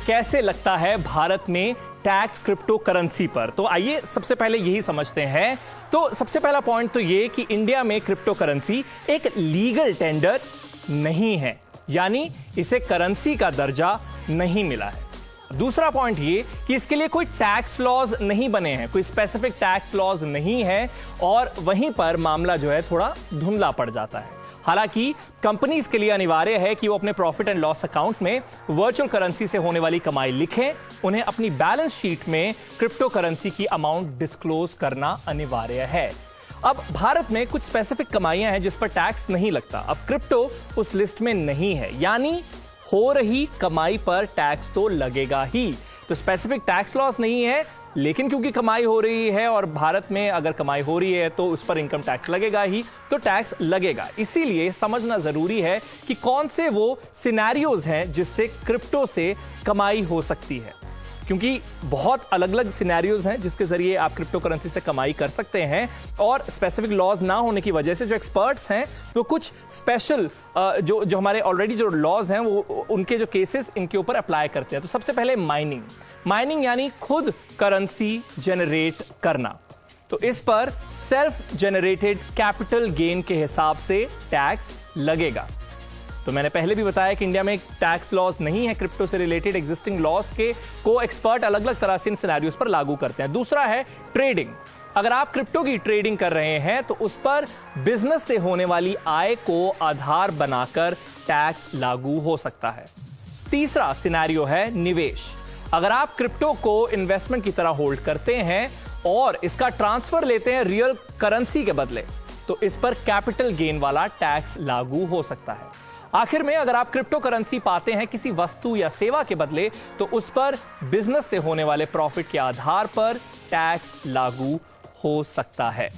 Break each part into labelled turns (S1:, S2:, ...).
S1: कैसे लगता है भारत में टैक्स क्रिप्टो करेंसी पर। तो आइए सबसे पहले यही समझते हैं। तो सबसे पहला पॉइंट तो ये कि इंडिया में क्रिप्टो करेंसी एक लीगल टेंडर नहीं है, यानी इसे करेंसी का दर्जा नहीं मिला है। दूसरा पॉइंट ये कि इसके लिए कोई टैक्स लॉज नहीं बने हैं, कोई स्पेसिफिक टैक्स लॉज नहीं है और वहीं पर मामला जो है थोड़ा धुंधला पड़ जाता है। हालांकि कंपनीज के लिए अनिवार्य है कि वो अपने प्रॉफिट एंड लॉस अकाउंट में वर्चुअल करेंसी से होने वाली कमाई लिखें। उन्हें अपनी बैलेंस शीट में क्रिप्टो करेंसी की अमाउंट डिस्क्लोज करना अनिवार्य है। अब भारत में कुछ स्पेसिफिक कमाइयां हैं जिस पर टैक्स नहीं लगता। अब क्रिप्टो उस लिस्ट में नहीं है, यानी हो रही कमाई पर टैक्स तो लगेगा ही। तो स्पेसिफिक टैक्स लॉस नहीं है, लेकिन क्योंकि कमाई हो रही है और भारत में अगर कमाई हो रही है तो उस पर इनकम टैक्स लगेगा ही, तो टैक्स लगेगा। इसीलिए समझना जरूरी है कि कौन से वो सिनेरियोज हैं जिससे क्रिप्टो से कमाई हो सकती है, क्योंकि बहुत अलग अलग सिनेरियोज हैं जिसके जरिए आप क्रिप्टो करेंसी से कमाई कर सकते हैं। और स्पेसिफिक लॉज ना होने की वजह से जो एक्सपर्ट्स हैं वो कुछ स्पेशल जो हमारे ऑलरेडी जो लॉज हैं वो उनके जो केसेस इनके ऊपर अप्लाई करते हैं। तो सबसे पहले माइनिंग यानी खुद करेंसी जनरेट करना। तो इस पर सेल्फ जनरेटेड कैपिटल गेन के हिसाब से टैक्स लगेगा। तो मैंने पहले भी बताया कि इंडिया में टैक्स लॉस नहीं है क्रिप्टो से रिलेटेड। एग्जिस्टिंग लॉस के को एक्सपर्ट अलग अलग तरह से इन सिनेरियोज पर लागू करते हैं। दूसरा है ट्रेडिंग। अगर आप क्रिप्टो की ट्रेडिंग कर रहे हैं तो उस पर बिजनेस से होने वाली आय को आधार बनाकर टैक्स लागू हो सकता है। तीसरा सिनेरियो है निवेश। अगर आप क्रिप्टो को इन्वेस्टमेंट की तरह होल्ड करते हैं और इसका ट्रांसफर लेते हैं रियल करेंसी के बदले, तो इस पर कैपिटल गेन वाला टैक्स लागू हो सकता है। आखिर में अगर आप क्रिप्टो करेंसी पाते हैं किसी वस्तु या सेवा के बदले, तो उस पर बिजनेस से होने वाले प्रॉफिट के आधार पर टैक्स लागू हो सकता है।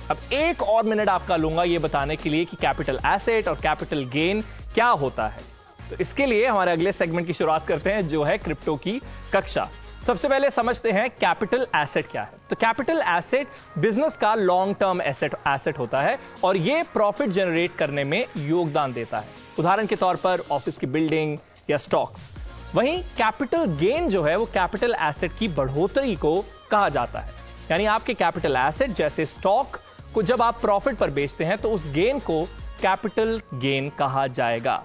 S1: अब एक और मिनट आपका लूंगा यह बताने के लिए कि कैपिटल एसेट और कैपिटल गेन क्या होता है। तो इसके लिए हमारे अगले सेगमेंट की शुरुआत करते हैं, जो है क्रिप्टो की कक्षा। सबसे पहले समझते हैं कैपिटल एसेट क्या है। तो कैपिटल एसेट बिजनेस का लॉन्ग टर्म एसेट होता है और यह प्रॉफिट जनरेट करने में योगदान देता है। उदाहरण के तौर पर ऑफिस की बिल्डिंग या स्टॉक्स। वहीं कैपिटल गेन जो है वो कैपिटल एसेट की बढ़ोतरी को कहा जाता है। यानी आपके कैपिटल एसेट जैसे स्टॉक को जब आप प्रॉफिट पर बेचते हैं तो उस गेन को कैपिटल गेन कहा जाएगा।